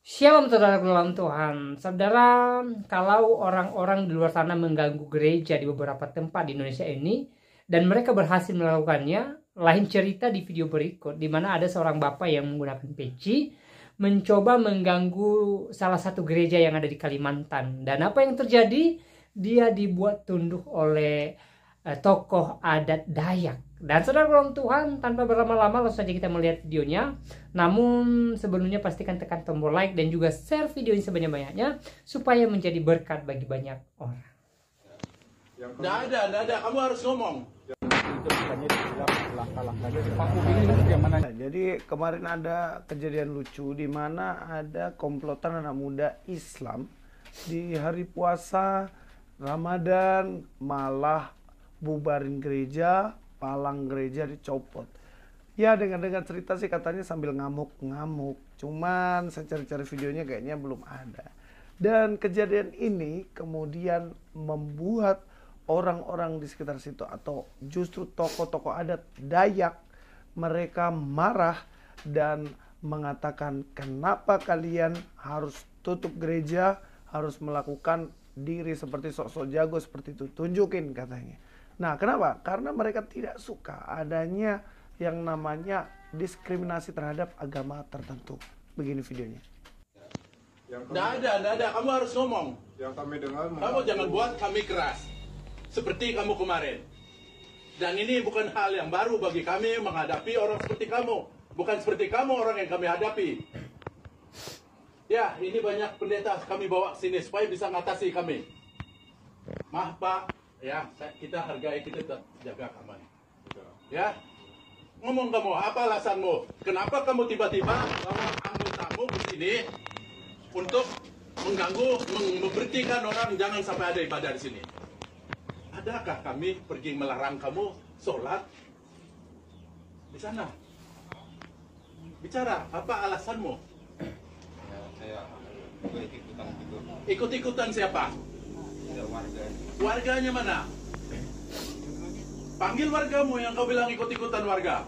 Shalom saudara dalam Tuhan. Saudara, kalau orang-orang di luar sana mengganggu gereja di beberapa tempat di Indonesia ini dan mereka berhasil melakukannya, lain cerita di video berikut di mana ada seorang bapak yang menggunakan peci mencoba mengganggu salah satu gereja yang ada di Kalimantan. Dan apa yang terjadi? Dia dibuat tunduk oleh tokoh adat Dayak. Dan saudara dalam Tuhan, tanpa berlama-lama langsung saja kita melihat videonya. Namun sebelumnya pastikan tekan tombol like dan juga share video ini sebanyak-banyaknya supaya menjadi berkat bagi banyak orang. Nggak ada, kamu harus ngomong. Jadi kemarin ada kejadian lucu di mana ada komplotan anak muda Islam di hari puasa Ramadan malah bubarin gereja, palang gereja dicopot. Ya dengan cerita sih katanya sambil ngamuk-ngamuk. Cuman saya cari-cari videonya kayaknya belum ada. Dan kejadian ini kemudian membuat orang-orang di sekitar situ atau justru tokoh-tokoh adat Dayak mereka marah dan mengatakan kenapa kalian harus tutup gereja, harus melakukan diri seperti sok-sok jago seperti itu, tunjukin katanya. Nah kenapa? Karena mereka tidak suka adanya yang namanya diskriminasi terhadap agama tertentu. Begini videonya. Nggak ada, kamu harus ngomong. Yang kami dengar, Kamu jangan buat kami keras seperti kamu kemarin. Dan ini bukan hal yang baru bagi kami menghadapi orang seperti kamu. Bukan seperti kamu orang yang kami hadapi. Ya, ini banyak pendeta kami bawa ke sini supaya bisa ngatasi kami. Maaf Pak, ya kita hargai, kita tetap jaga keamanan. Ya, ngomong kamu, apa alasanmu? Kenapa kamu tiba-tiba bawa anggotaamu ke sini untuk mengganggu, memberhentikan orang jangan sampai ada ibadah di sini? Adakah kami pergi melarang kamu sholat di sana? Bicara, apa alasanmu? saya ikut-ikutan gitu. Ikut-ikutan siapa? Warga. Warganya mana? Panggil wargamu yang kau bilang ikut-ikutan warga.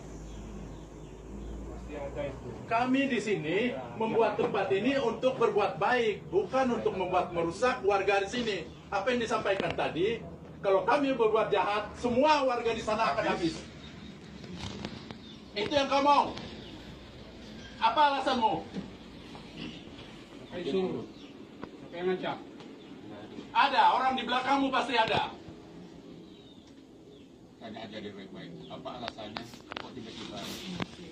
Kami di sini membuat tempat ini untuk berbuat baik, bukan untuk membuat merusak warga di sini. Apa yang disampaikan tadi, kalau kami berbuat jahat, semua warga di sana akan habis. Itu yang kau mau. Apa alasanmu? Ada, orang di belakangmu pasti ada. Tanya aja deh baik-baik. Apa alasannya kok tiba-tiba emosi?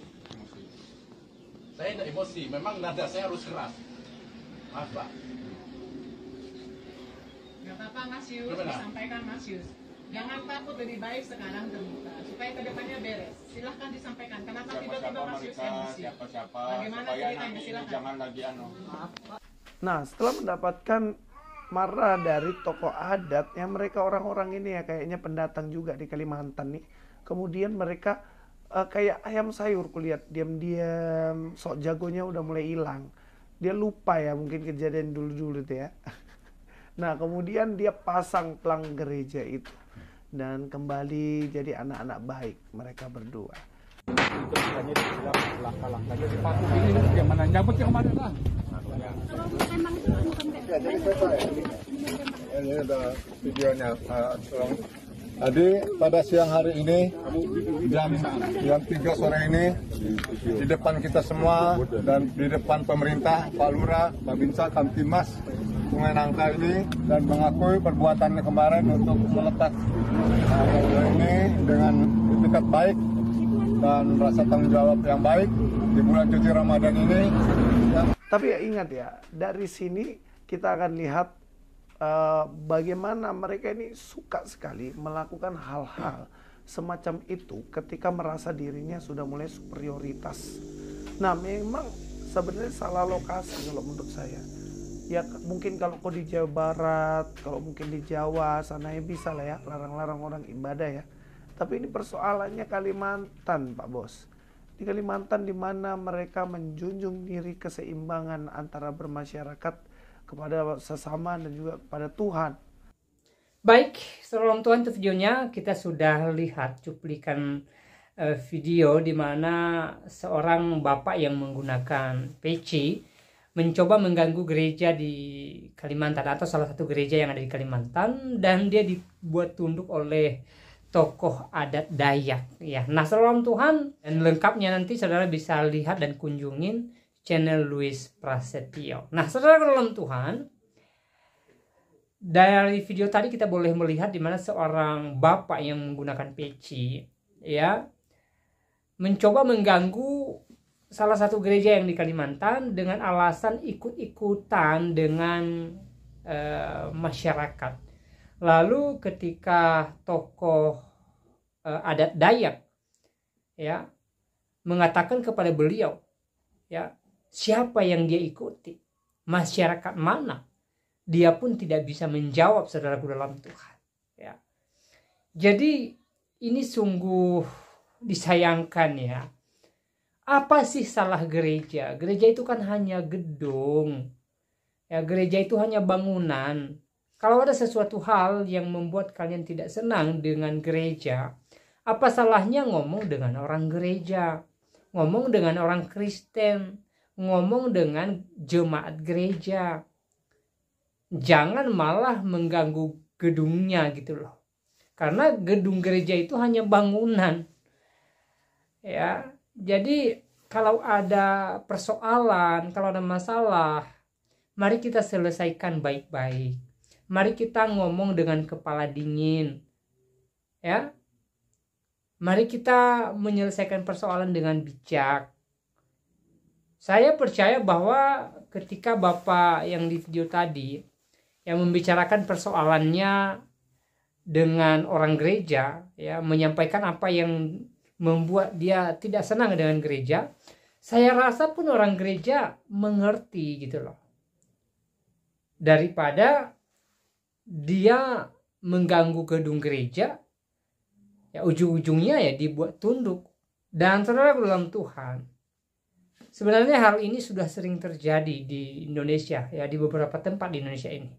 Saya tidak emosi, memang nada saya harus keras. Maaf Pak. Gak apa-apa Mas Yus, Gimana? disampaikan Mas Yus. Jangan takut, lebih baik sekarang terbuka supaya kedepannya beres. Silahkan disampaikan. Kenapa tiba-tiba Siapa-siapa Mas Yus mereka, emosi? siapa-siapa, Bagaimana supaya ceritanya? nanti Silakan. jangan lagi Nah setelah mendapatkan marah dari tokoh adat yang mereka orang-orang ini ya kayaknya pendatang juga di Kalimantan nih. Kemudian mereka kayak ayam sayur kulihat diam-diam sok jagonya udah mulai hilang. Dia lupa ya mungkin kejadian dulu-dulu tuh ya. Nah kemudian dia pasang pelang gereja itu dan kembali jadi anak-anak baik mereka berdua. Ini ada videonya. Tadi pada siang hari ini jam 3 sore ini di depan kita semua dan di depan pemerintah, Pak Lurah, Babinsa, Kamtimas Sungai Nangka ini dan mengakui perbuatannya kemarin untuk melepas ini dengan etikat baik dan rasa tanggung jawab yang baik di bulan suci Ramadan ini. Tapi ya ingat ya, dari sini kita akan lihat bagaimana mereka ini suka sekali melakukan hal-hal semacam itu ketika merasa dirinya sudah mulai superioritas. Nah memang sebenarnya salah lokasi kalau menurut saya. Ya mungkin kalau kau di Jawa Barat, kalau mungkin di Jawa sana ya bisa lah ya larang-larang orang ibadah ya. Tapi ini persoalannya Kalimantan Pak Bos. Di Kalimantan di mana mereka menjunjung diri keseimbangan antara bermasyarakat kepada sesama dan juga kepada Tuhan. Baik, saudara Tuhan, itu videonya kita sudah lihat cuplikan video di mana seorang bapak yang menggunakan peci mencoba mengganggu gereja di Kalimantan atau salah satu gereja yang ada di Kalimantan, dan dia dibuat tunduk oleh tokoh adat Dayak ya. Nah, salam Tuhan, dan lengkapnya nanti saudara bisa lihat dan kunjungin channel Louis Prasetyo. Nah, saudara dalam Tuhan, dari video tadi kita boleh melihat di mana seorang bapak yang menggunakan peci ya mencoba mengganggu salah satu gereja yang di Kalimantan dengan alasan ikut-ikutan dengan masyarakat. Lalu ketika tokoh adat Dayak ya mengatakan kepada beliau ya, siapa yang dia ikuti, masyarakat mana, dia pun tidak bisa menjawab, saudaraku dalam Tuhan ya. Jadi ini sungguh disayangkan ya. Apa sih salah gereja? Gereja itu kan hanya gedung. Ya, gereja itu hanya bangunan. Kalau ada sesuatu hal yang membuat kalian tidak senang dengan gereja, apa salahnya ngomong dengan orang gereja, ngomong dengan orang Kristen, ngomong dengan jemaat gereja. Jangan malah mengganggu gedungnya gitu loh. Karena gedung gereja itu hanya bangunan. Ya, jadi kalau ada persoalan, kalau ada masalah, mari kita selesaikan baik-baik. Mari kita ngomong dengan kepala dingin. Ya. Mari kita menyelesaikan persoalan dengan bijak. Saya percaya bahwa ketika Bapak yang di video tadi yang membicarakan persoalannya dengan orang gereja, ya, menyampaikan apa yang membuat dia tidak senang dengan gereja, saya rasa pun orang gereja mengerti gitu loh. Daripada dia mengganggu gedung gereja, ya ujung-ujungnya ya dibuat tunduk. Dan saudara dalam Tuhan, sebenarnya hal ini sudah sering terjadi di Indonesia ya, di beberapa tempat di Indonesia ini.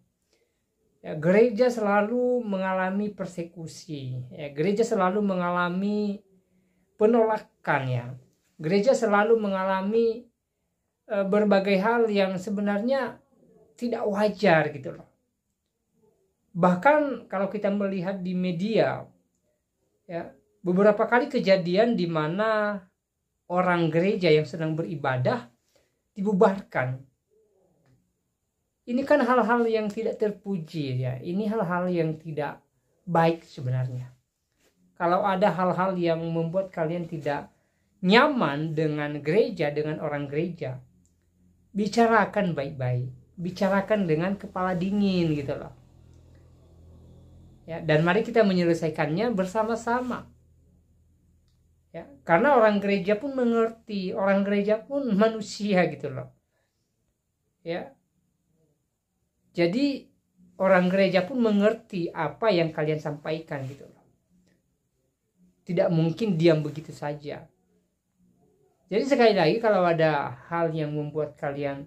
Ya, gereja selalu mengalami persekusi, ya, gereja selalu mengalami penolakan ya. Gereja selalu mengalami berbagai hal yang sebenarnya tidak wajar gitu loh. Bahkan kalau kita melihat di media ya, beberapa kali kejadian di mana orang gereja yang sedang beribadah dibubarkan. Ini kan hal-hal yang tidak terpuji ya. Ini hal-hal yang tidak baik sebenarnya. Kalau ada hal-hal yang membuat kalian tidak nyaman dengan gereja, dengan orang gereja, bicarakan baik-baik, bicarakan dengan kepala dingin gitu loh. Ya, dan mari kita menyelesaikannya bersama-sama. Ya, karena orang gereja pun mengerti, orang gereja pun manusia gitu loh. Ya. Jadi orang gereja pun mengerti apa yang kalian sampaikan gitu loh. Tidak mungkin diam begitu saja. Jadi sekali lagi, kalau ada hal yang membuat kalian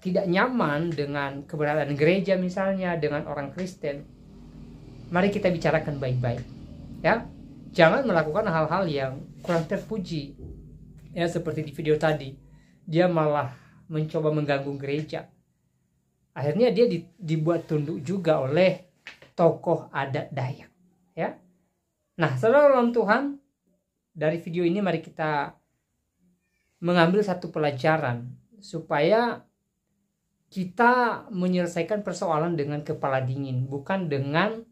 tidak nyaman dengan keberadaan gereja misalnya, dengan orang Kristen, mari kita bicarakan baik-baik. Ya, jangan melakukan hal-hal yang kurang terpuji. Ya, seperti di video tadi, dia malah mencoba mengganggu gereja. Akhirnya dia dibuat tunduk juga oleh tokoh adat Dayak. Ya. Nah, saudara dalam Tuhan, dari video ini mari kita mengambil satu pelajaran supaya kita menyelesaikan persoalan dengan kepala dingin, bukan dengan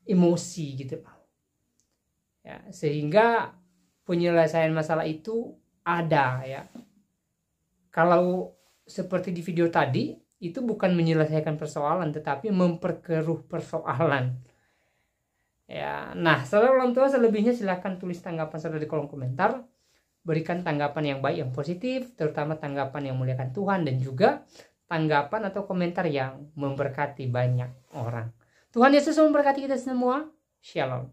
emosi gitu. Ya, sehingga penyelesaian masalah itu ada ya. Kalau seperti di video tadi, itu bukan menyelesaikan persoalan tetapi memperkeruh persoalan. Ya, nah, saudara dalam Tuhan, selebihnya silakan tulis tanggapan saudara di kolom komentar. Berikan tanggapan yang baik, yang positif, terutama tanggapan yang memuliakan Tuhan, dan juga tanggapan atau komentar yang memberkati banyak orang. Tuhan Yesus memberkati kita semua. Shalom.